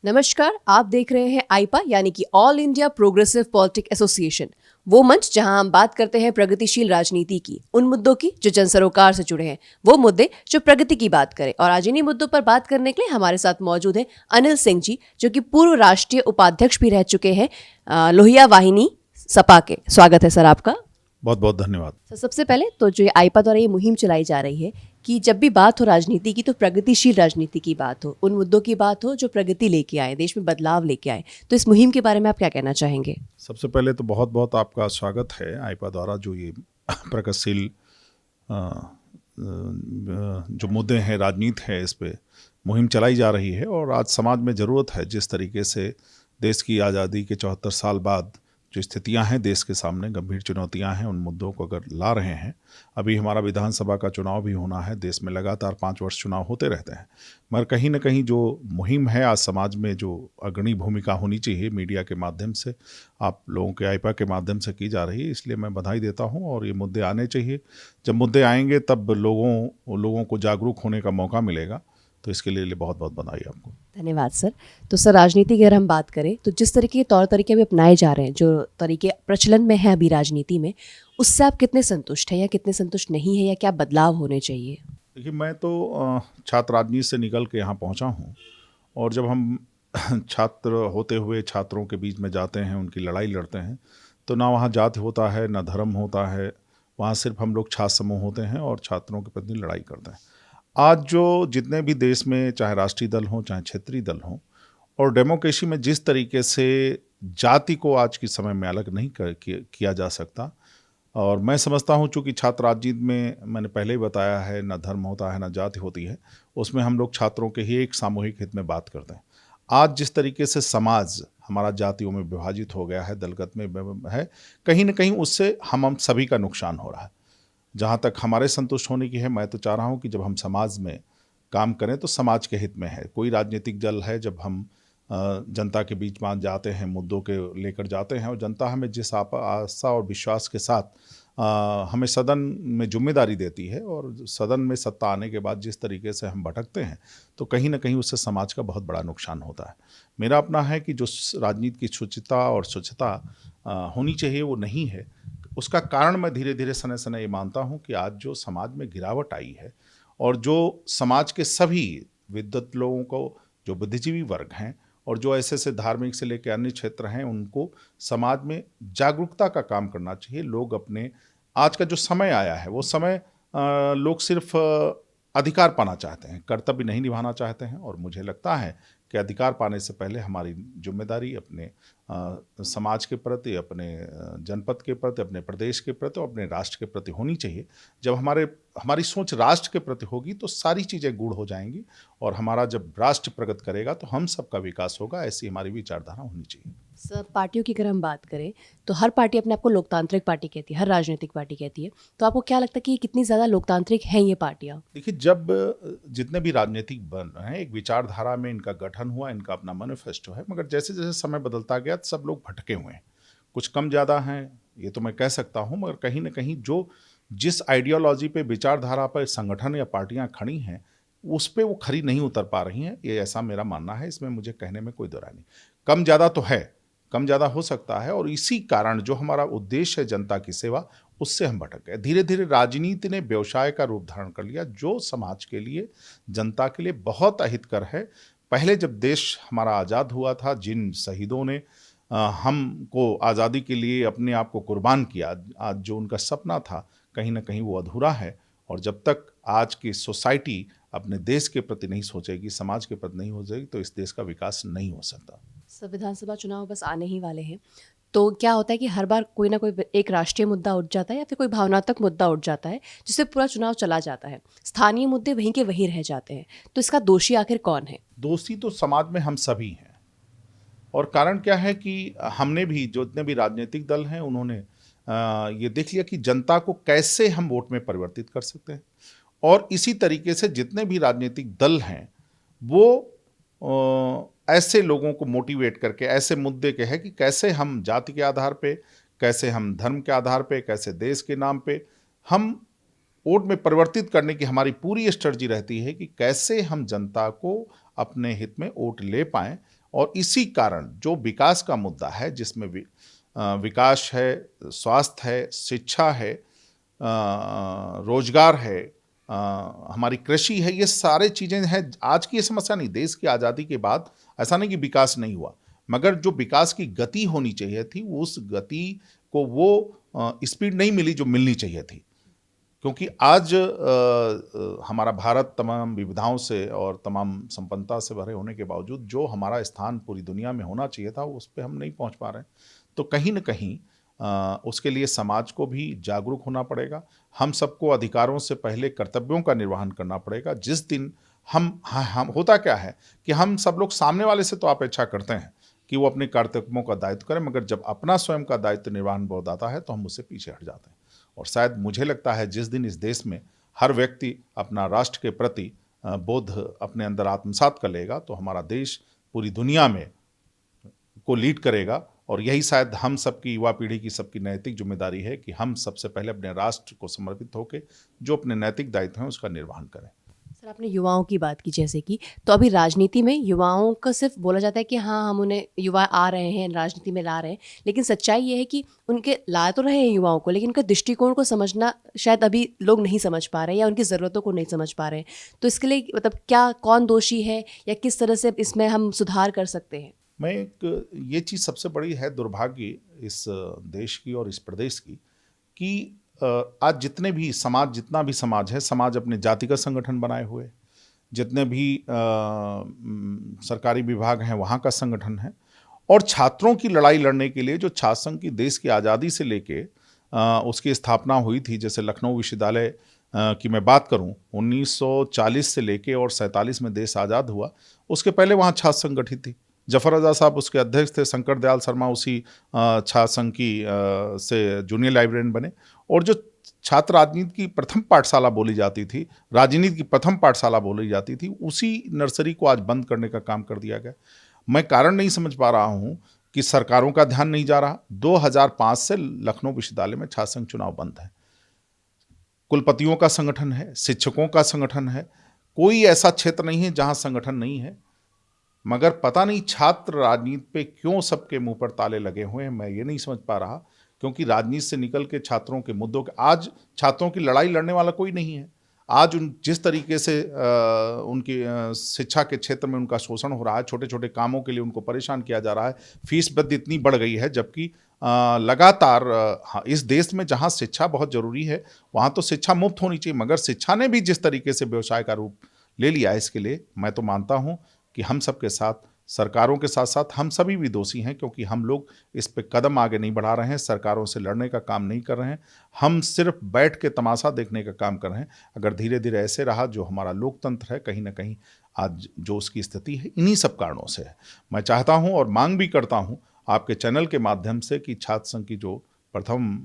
नमस्कार, आप देख रहे हैं आईपा यानी कि all India progressive politic association, वो मंच जहां हम बात करते हैं प्रगतिशील राजनीति की, उन मुद्दों की जो जन सरोकार से जुड़े हैं, वो मुद्दे जो प्रगति की बात करें। और आज इन्हीं मुद्दों पर बात करने के लिए हमारे साथ मौजूद हैं अनिल सिंह जी, जो कि पूर्व राष्ट्रीय उपाध्यक्ष भी रह चुके हैं लोहिया वाहिनी सपा के। स्वागत है सर आपका। बहुत बहुत धन्यवाद। सर, सबसे पहले तो जो आईपा द्वारा ये मुहिम चलाई जा रही है कि जब भी बात हो राजनीति की तो प्रगतिशील राजनीति की बात हो, उन मुद्दों की बात हो जो प्रगति लेके आए, देश में बदलाव लेके आए, तो इस मुहिम के बारे में आप क्या कहना चाहेंगे? सबसे पहले तो बहुत बहुत आपका स्वागत है आईपा द्वारा जो ये प्रगतिशील जो मुद्दे हैं, राजनीति है, इस पे मुहिम चलाई जा रही है। और आज समाज में ज़रूरत है, जिस तरीके से देश की आज़ादी के 74 साल बाद जो स्थितियां हैं देश के सामने, गंभीर चुनौतियां हैं, उन मुद्दों को अगर ला रहे हैं। अभी हमारा विधानसभा का चुनाव भी होना है, देश में लगातार 5 वर्ष चुनाव होते रहते हैं, मगर कहीं ना कहीं जो मुहिम है आज समाज में, जो अग्रणी भूमिका होनी चाहिए मीडिया के माध्यम से, आप लोगों के आईपा के माध्यम से की जा रही है, इसलिए मैं बधाई देता हूं। और ये मुद्दे आने चाहिए, जब मुद्दे आएंगे तब लोगों को जागरूक होने का मौका मिलेगा, तो इसके लिए बहुत बहुत बधाई आपको। धन्यवाद सर। तो सर, राजनीति की अगर हम बात करें तो जिस तरीके के तौर तरीके अभी अपनाए जा रहे हैं, जो तरीके प्रचलन में है अभी राजनीति में, उससे आप कितने संतुष्ट हैं या कितने संतुष्ट नहीं है, या क्या बदलाव होने चाहिए? देखिए, मैं तो छात्र राजनीति से निकल के यहाँ पहुँचा हूँ, और जब हम छात्र होते हुए छात्रों के बीच में जाते हैं, उनकी लड़ाई लड़ते हैं, तो ना वहाँ जाति होता है, ना धर्म होता है, वहाँ सिर्फ हम लोग छात्र समूह होते हैं और छात्रों के प्रति लड़ाई करते हैं। आज जो जितने भी देश में, चाहे राष्ट्रीय दल हों, चाहे क्षेत्रीय दल हों, और डेमोक्रेसी में जिस तरीके से जाति को आज के समय में अलग नहीं किया जा सकता। और मैं समझता हूँ, चूँकि छात्र राजनीति में मैंने पहले ही बताया है, ना धर्म होता है, ना जाति होती है, उसमें हम लोग छात्रों के ही एक सामूहिक हित में बात करते हैं। आज जिस तरीके से समाज हमारा जातियों में विभाजित हो गया है, दलगत में है, कहीं ना कहीं उससे हम सभी का नुकसान हो रहा है। जहाँ तक हमारे संतुष्ट होने की है, मैं तो चाह रहा हूँ कि जब हम समाज में काम करें तो समाज के हित में है। कोई राजनीतिक दल है, जब हम जनता के बीच में जाते हैं, मुद्दों के लेकर जाते हैं, और जनता हमें जिस आस्था और विश्वास के साथ हमें सदन में जिम्मेदारी देती है, और सदन में सत्ता आने के बाद जिस तरीके से हम भटकते हैं, तो कहीं ना कहीं उससे समाज का बहुत बड़ा नुकसान होता है। मेरा अपना है कि जो राजनीति की शुचिता और स्वच्छता होनी चाहिए, वो नहीं है। उसका कारण मैं धीरे धीरे सने सने ये मानता हूँ कि आज जो समाज में गिरावट आई है, और जो समाज के सभी विद्वत लोगों को, जो बुद्धिजीवी वर्ग हैं, और जो ऐसे धार्मिक से लेकर अन्य क्षेत्र हैं, उनको समाज में जागरूकता का काम करना चाहिए। लोग अपने, आज का जो समय आया है, वो समय लोग सिर्फ अधिकार पाना चाहते हैं, कर्तव्य नहीं निभाना चाहते हैं। और मुझे लगता है कि अधिकार पाने से पहले हमारी जिम्मेदारी अपने समाज के प्रति, अपने जनपद के प्रति, अपने प्रदेश के प्रति और अपने राष्ट्र के प्रति होनी चाहिए। जब हमारी सोच राष्ट्र के प्रति होगी तो सारी चीज़ें गूढ़ हो जाएंगी, और हमारा जब राष्ट्र प्रगति करेगा तो हम सबका विकास होगा। ऐसी हमारी विचारधारा होनी चाहिए। सर, पार्टियों की अगर हम बात करें तो हर पार्टी अपने आप को लोकतांत्रिक पार्टी कहती है, हर राजनीतिक पार्टी कहती है, तो आपको क्या लगता है कि ये कितनी ज़्यादा लोकतांत्रिक हैं ये पार्टियाँ? देखिए, जब जितने भी राजनीतिक बन रहे हैं, एक विचारधारा में इनका गठन हुआ, इनका अपना मैनिफेस्टो है, मगर जैसे जैसे समय बदलता गया सब लोग भटके हुए हैं। कुछ कम ज़्यादा हैं, ये तो मैं कह सकता हूँ, मगर कहीं ना कहीं जो जिस आइडियोलॉजी पे, विचारधारा पर संगठन या पार्टियां खड़ी हैं, उस पे वो खरी नहीं उतर पा रही हैं। ये ऐसा मेरा मानना है, इसमें मुझे कहने में कोई दोराय नहीं। कम ज़्यादा तो है, कम ज़्यादा हो सकता है, और इसी कारण जो हमारा उद्देश्य है जनता की सेवा, उससे हम भटक गए। धीरे धीरे राजनीति ने व्यवसाय का रूप धारण कर लिया, जो समाज के लिए, जनता के लिए बहुत अहितकर है। पहले जब देश हमारा आज़ाद हुआ था, जिन शहीदों ने हमको आज़ादी के लिए अपने आप को कुर्बान किया, आज जो उनका सपना था, कहीं ना कहीं वो अधूरा है। और जब तक आज की सोसाइटी अपने देश के प्रति नहीं सोचेगी, समाज के प्रति नहीं हो जाएगी, तो इस देश का विकास नहीं हो सकता। सर, विधानसभा चुनाव बस आने ही वाले हैं, तो क्या होता है कि हर बार कोई ना कोई एक राष्ट्रीय मुद्दा उठ जाता है या फिर कोई भावनात्मक मुद्दा उठ जाता है, जिससे पूरा चुनाव चला जाता है, स्थानीय मुद्दे वहीं के वहीं रह जाते हैं, तो इसका दोषी आखिर कौन है? दोषी तो समाज में हम सभी हैं। और कारण क्या है कि हमने भी, जो जितने भी राजनीतिक दल हैं, उन्होंने ये देख लिया कि जनता को कैसे हम वोट में परिवर्तित कर सकते हैं। और इसी तरीके से जितने भी राजनीतिक दल हैं, वो ऐसे लोगों को मोटिवेट करके, ऐसे मुद्दे के हैं कि कैसे हम जाति के आधार पे, कैसे हम धर्म के आधार पे, कैसे देश के नाम पे हम वोट में परिवर्तित करने की हमारी पूरी स्ट्रेटजी रहती है कि कैसे हम जनता को अपने हित में वोट ले पाएं। और इसी कारण जो विकास का मुद्दा है, जिसमें विकास है, स्वास्थ्य है, शिक्षा है, रोजगार है, हमारी कृषि है, ये सारे चीज़ें हैं। आज की ये समस्या नहीं, देश की आज़ादी के बाद ऐसा नहीं कि विकास नहीं हुआ, मगर जो विकास की गति होनी चाहिए थी, उस गति को वो स्पीड नहीं मिली जो मिलनी चाहिए थी। क्योंकि आज हमारा भारत तमाम विविधताओं से और तमाम संपन्नता से भरे होने के बावजूद जो हमारा स्थान पूरी दुनिया में होना चाहिए था, उस पे हम नहीं पहुंच पा रहे हैं। तो कहीं न कहीं उसके लिए समाज को भी जागरूक होना पड़ेगा। हम सबको अधिकारों से पहले कर्तव्यों का निर्वहन करना पड़ेगा। जिस दिन हम होता क्या है कि हम सब लोग सामने वाले से तो अपेक्षा करते हैं कि वो अपने कर्तव्यों का दायित्व करें, मगर जब अपना स्वयं का दायित्व निर्वहन बहुत आता है तो हम उससे पीछे हट जाते हैं। और शायद मुझे लगता है जिस दिन इस देश में हर व्यक्ति अपना राष्ट्र के प्रति बोध अपने अंदर आत्मसात कर लेगा, तो हमारा देश पूरी दुनिया में को लीड करेगा। और यही शायद हम सबकी, युवा पीढ़ी की सबकी नैतिक जिम्मेदारी है कि हम सबसे पहले अपने राष्ट्र को समर्पित होकर जो अपने नैतिक दायित्व हैं उसका निर्वहन करें। सर, आपने युवाओं की बात की जैसे कि, तो अभी राजनीति में युवाओं का सिर्फ बोला जाता है कि हाँ, हम उन्हें, युवा आ रहे हैं, राजनीति में ला रहे हैं, लेकिन सच्चाई ये है कि उनके ला तो रहे हैं युवाओं को, लेकिन उनके दृष्टिकोण को समझना शायद अभी लोग नहीं समझ पा रहे हैं या उनकी ज़रूरतों को नहीं समझ पा रहे हैं। तो इसके लिए मतलब क्या, कौन दोषी है या किस तरह से इसमें हम सुधार कर सकते हैं? मैं ये चीज़ सबसे बड़ी है दुर्भाग्य इस देश की और इस प्रदेश की कि आज जितना भी समाज है, समाज अपने जातिगत संगठन बनाए हुए, जितने भी सरकारी विभाग हैं वहाँ का संगठन है। और छात्रों की लड़ाई लड़ने के लिए जो छात्र संघ की देश की आज़ादी से लेके उसकी स्थापना हुई थी, जैसे लखनऊ विश्वविद्यालय की मैं बात करूं, 1940 से लेके और 47 में देश आज़ाद हुआ, उसके पहले वहाँ छात्र संगठित थी। जफर रजा साहब उसके अध्यक्ष थे, शंकर दयाल शर्मा उसी छात्र संघ की से जूनियर लाइब्रेरियन बने। और जो छात्र राजनीति की प्रथम पाठशाला बोली जाती थी, राजनीति की प्रथम पाठशाला बोली जाती थी, उसी नर्सरी को आज बंद करने का काम कर दिया गया। मैं कारण नहीं समझ पा रहा हूं कि सरकारों का ध्यान नहीं जा रहा। 2005 से लखनऊ विश्वविद्यालय में छात्र संघ चुनाव बंद है। कुलपतियों का संगठन है, शिक्षकों का संगठन है, कोई ऐसा क्षेत्र नहीं है जहां संगठन नहीं है। मगर पता नहीं छात्र राजनीति पे क्यों सबके मुंह पर ताले लगे हुए हैं, मैं ये नहीं समझ पा रहा। क्योंकि राजनीति से निकल के छात्रों के मुद्दों के, आज छात्रों की लड़ाई लड़ने वाला कोई नहीं है। आज जिस तरीके से उनकी शिक्षा के क्षेत्र में उनका शोषण हो रहा है, छोटे छोटे कामों के लिए उनको परेशान किया जा रहा है, फीस वृद्धि इतनी बढ़ गई है, जबकि लगातार इस देश में जहाँ शिक्षा बहुत ज़रूरी है वहाँ तो शिक्षा मुफ्त होनी चाहिए, मगर शिक्षा ने भी जिस तरीके से व्यवसाय का रूप ले लिया है, इसके लिए मैं तो मानता हूँ कि हम सबके साथ, सरकारों के साथ साथ हम सभी भी दोषी हैं, क्योंकि हम लोग इस पे कदम आगे नहीं बढ़ा रहे हैं, सरकारों से लड़ने का काम नहीं कर रहे हैं, हम सिर्फ बैठ के तमाशा देखने का काम कर रहे हैं। अगर धीरे धीरे ऐसे रहा, जो हमारा लोकतंत्र है कहीं ना कहीं आज जो उसकी स्थिति है, इन्हीं सब कारणों से है। मैं चाहता हूँ और मांग भी करता हूँ आपके चैनल के माध्यम से कि छात्र संघ की जो प्रथम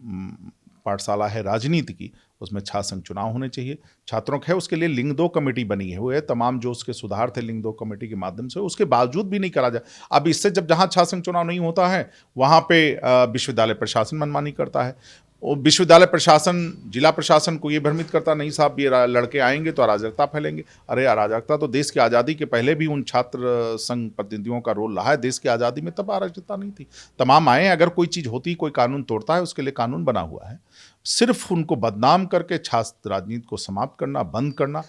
पाठशाला है राजनीति की, उसमें छात्र संघ चुनाव होने चाहिए। छात्रों के है उसके लिए लिंग 2 कमेटी बनी है, वो है तमाम जो उसके सुधार थे लिंग 2 कमेटी के माध्यम से, उसके बावजूद भी नहीं करा जाए। अब इससे जब जहाँ छात्र संघ चुनाव नहीं होता है वहाँ पे विश्वविद्यालय प्रशासन मनमानी करता है। और विश्वविद्यालय प्रशासन जिला प्रशासन को ये भ्रमित करता, नहीं साहब ये लड़के आएंगे तो अराजकता फैलेंगे। अरे अराजकता तो देश की आज़ादी के पहले भी उन छात्र संघ प्रतिनिधियों का रोल रहा है। देश की आज़ादी में तब अराजकता नहीं थी, तमाम आए। अगर कोई चीज़ होती, कोई कानून तोड़ता है, उसके लिए कानून बना हुआ है। सिर्फ उनको बदनाम करके छात्र राजनीति को समाप्त करना, बंद करना,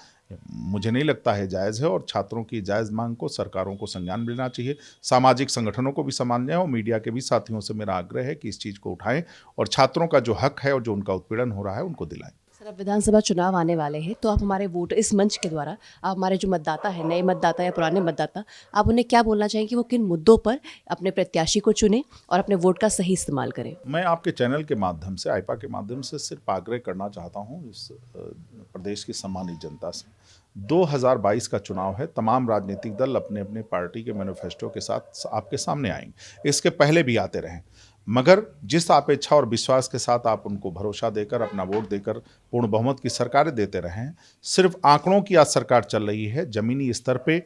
मुझे नहीं लगता है जायज़ है। और छात्रों की जायज़ मांग को सरकारों को संज्ञान में लेना चाहिए, सामाजिक संगठनों को भी सम्मान जाए, और मीडिया के भी साथियों से मेरा आग्रह है कि इस चीज़ को उठाएं और छात्रों का जो हक है और जो उनका उत्पीड़न हो रहा है उनको दिलाएं। सर, अब विधानसभा चुनाव आने वाले हैं, तो आप हमारे वोट, इस मंच के द्वारा आप हमारे जो मतदाता हैं, नए मतदाता या पुराने मतदाता, आप उन्हें क्या बोलना चाहेंगे कि वो किन मुद्दों पर अपने प्रत्याशी को चुनें और अपने वोट का सही इस्तेमाल करें? मैं आपके चैनल के माध्यम से, आइपा के माध्यम से सिर्फ आग्रह करना चाहता हूँ इस प्रदेश की सम्मानित जनता से। 2022 का चुनाव है, तमाम राजनीतिक दल अपने अपने पार्टी के मैनिफेस्टो के साथ आपके सामने आएंगे, इसके पहले भी आते रहें, मगर जिस अपेक्षा और विश्वास के साथ आप उनको भरोसा देकर, अपना वोट देकर पूर्ण बहुमत की सरकारें देते रहें। सिर्फ आंकड़ों की आज सरकार चल रही है, ज़मीनी स्तर पे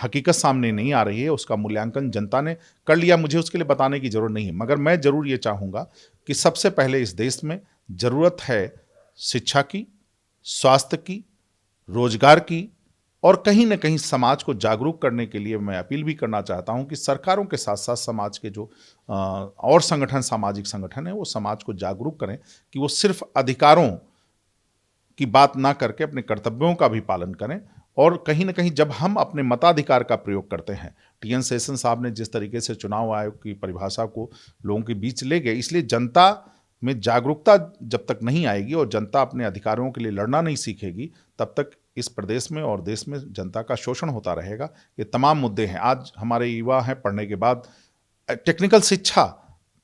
हकीकत सामने नहीं आ रही है। उसका मूल्यांकन जनता ने कर लिया, मुझे उसके लिए बताने की ज़रूरत नहीं है। मगर मैं ज़रूर ये चाहूँगा कि सबसे पहले इस देश में ज़रूरत है शिक्षा की, स्वास्थ्य की, रोजगार की, और कहीं न कहीं समाज को जागरूक करने के लिए मैं अपील भी करना चाहता हूं कि सरकारों के साथ-साथ समाज के जो और संगठन, सामाजिक संगठन हैं, वो समाज को जागरूक करें कि वो सिर्फ अधिकारों की बात ना करके अपने कर्तव्यों का भी पालन करें। और कहीं न कहीं जब हम अपने मताधिकार का प्रयोग करते हैं, टी.एन. शेषन साहब ने जिस तरीके से चुनाव आयोग की परिभाषा को लोगों के बीच ले गए, इसलिए जनता में जागरूकता जब तक नहीं आएगी और जनता अपने अधिकारों के लिए लड़ना नहीं सीखेगी, तब तक इस प्रदेश में और देश में जनता का शोषण होता रहेगा। ये तमाम मुद्दे हैं। आज हमारे युवा हैं, पढ़ने के बाद टेक्निकल शिक्षा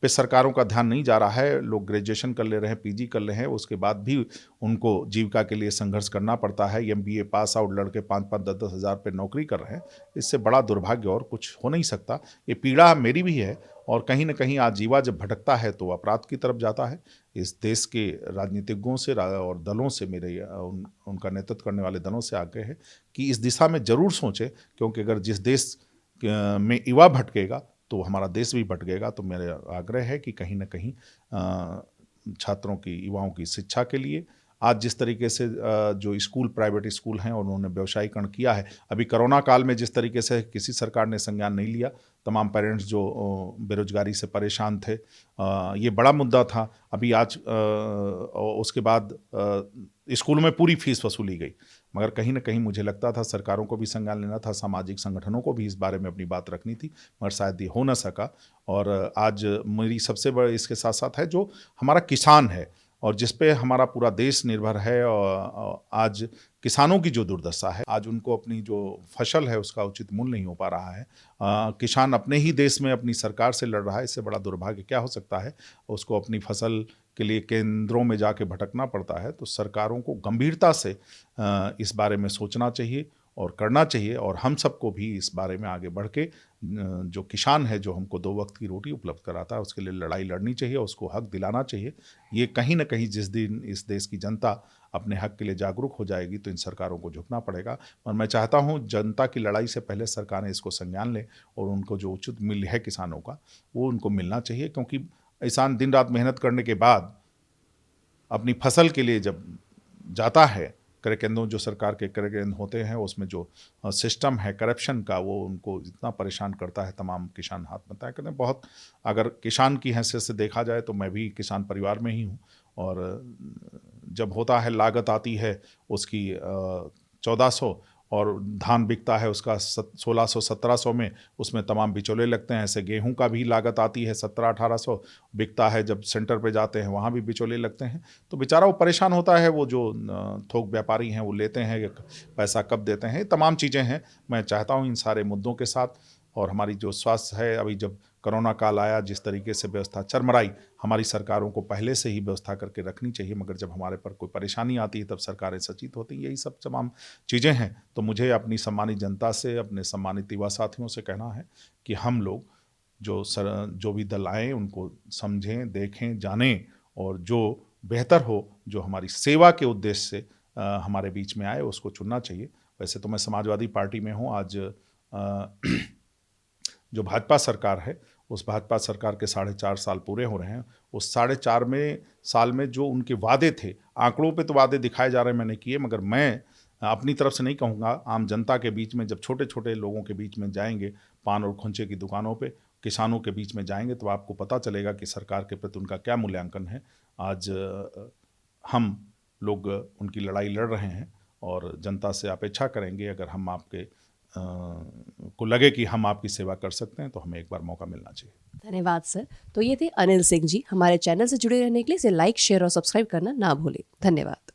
पे सरकारों का ध्यान नहीं जा रहा है। लोग ग्रेजुएशन कर ले रहे हैं, पीजी कर ले हैं, उसके बाद भी उनको जीविका के लिए संघर्ष करना पड़ता है। एमबीए पास आउट लड़के 5-5, 10-10 हज़ार पे नौकरी कर रहे हैं। इससे बड़ा दुर्भाग्य और कुछ हो नहीं सकता। ये पीड़ा मेरी भी है और कहीं न कहीं आज युवा जब भटकता है तो अपराध की तरफ जाता है। इस देश के राजनीतिज्ञों से और दलों से मेरे उनका नेतृत्व करने वाले दलों से आग्रह है कि इस दिशा में ज़रूर सोचें, क्योंकि अगर जिस देश में युवा भटकेगा तो हमारा देश भी भटकेगा। तो मेरा आग्रह है कि कहीं न कहीं छात्रों की, युवाओं की शिक्षा के लिए आज जिस तरीके से जो स्कूल, प्राइवेट स्कूल हैं और उन्होंने व्यवसायीकरण किया है, अभी कोरोना काल में जिस तरीके से किसी सरकार ने संज्ञान नहीं लिया, तमाम पेरेंट्स जो बेरोजगारी से परेशान थे, ये बड़ा मुद्दा था। अभी आज उसके बाद स्कूलों में पूरी फीस वसूली गई, मगर कहीं न कहीं मुझे लगता था सरकारों को भी संज्ञान लेना था, सामाजिक संगठनों को भी इस बारे में अपनी बात रखनी थी, मगर शायद ये हो न सका। और आज मेरी सबसे बड़ी इसके साथ साथ है जो हमारा किसान है और जिस पे हमारा पूरा देश निर्भर है, और आज किसानों की जो दुर्दशा है, आज उनको अपनी जो फसल है उसका उचित मूल्य नहीं हो पा रहा है। किसान अपने ही देश में अपनी सरकार से लड़ रहा है। इससे बड़ा दुर्भाग्य क्या हो सकता है? उसको अपनी फसल के लिए केंद्रों में जाके भटकना पड़ता है। तो सरकारों को गंभीरता से इस बारे में सोचना चाहिए और करना चाहिए, और हम सबको भी इस बारे में आगे बढ़ के जो किसान है, जो हमको 2 वक्त की रोटी उपलब्ध कराता है, उसके लिए लड़ाई लड़नी चाहिए, उसको हक दिलाना चाहिए। ये कहीं न कहीं जिस दिन इस देश की जनता अपने हक के लिए जागरूक हो जाएगी तो इन सरकारों को झुकना पड़ेगा। और मैं चाहता हूँ जनता की लड़ाई से पहले सरकारें इसको संज्ञान लें और उनको जो उचित मूल्य है किसानों का, वो उनको मिलना चाहिए, क्योंकि किसान दिन रात मेहनत करने के बाद अपनी फसल के लिए जब जाता है, क्रय केंद्रों, जो सरकार के क्रय केंद्र होते हैं, उसमें जो सिस्टम है करप्शन का, वो उनको इतना परेशान करता है, तमाम किसान आत्महत्या करते हैं। बहुत, अगर किसान की हैसियत से देखा जाए तो मैं भी किसान परिवार में ही हूँ, और जब होता है, लागत आती है उसकी 1400 और धान बिकता है उसका 1600-1700 में, उसमें तमाम बिचौले लगते हैं। ऐसे गेहूं का भी लागत आती है 1700-1800, बिकता है जब सेंटर पे जाते हैं वहाँ भी बिचौले लगते हैं। तो बेचारा वो परेशान होता है, वो जो थोक व्यापारी हैं वो लेते हैं, पैसा कब देते हैं, तमाम चीज़ें हैं। मैं चाहता हूँ इन सारे मुद्दों के साथ, और हमारी जो स्वास्थ्य है, अभी जब कोरोना काल आया, जिस तरीके से व्यवस्था चरमराई, हमारी सरकारों को पहले से ही व्यवस्था करके रखनी चाहिए, मगर जब हमारे पर कोई परेशानी आती है तब सरकारें सचेत होती हैं। यही सब तमाम चीज़ें हैं। तो मुझे अपनी सम्मानित जनता से, अपने सम्मानित युवा साथियों से कहना है कि हम लोग जो भी दल आएँ उनको समझें, देखें, जानें, और जो बेहतर हो, जो हमारी सेवा के उद्देश्य से हमारे बीच में आए, उसको चुनना चाहिए। वैसे तो मैं समाजवादी पार्टी में हूँ। आज जो भाजपा सरकार है, उस भाजपा सरकार के 4.5 साल पूरे हो रहे हैं। उस 4.5 साल में जो उनके वादे थे, आंकड़ों पे तो वादे दिखाए जा रहे हैं मैंने किए, मगर मैं अपनी तरफ से नहीं कहूँगा। आम जनता के बीच में जब छोटे छोटे लोगों के बीच में जाएंगे, पान और खुंचे की दुकानों पे, किसानों के बीच में जाएंगे, तो आपको पता चलेगा कि सरकार के प्रति उनका क्या मूल्यांकन है। आज हम लोग उनकी लड़ाई लड़ रहे हैं और जनता से अपेक्षा करेंगे, अगर हम आपके को लगे कि हम आपकी सेवा कर सकते हैं तो हमें एक बार मौका मिलना चाहिए। धन्यवाद सर। तो ये थे अनिल सिंह जी। हमारे चैनल से जुड़े रहने के लिए इसे लाइक, शेयर और सब्सक्राइब करना ना भूलें। धन्यवाद।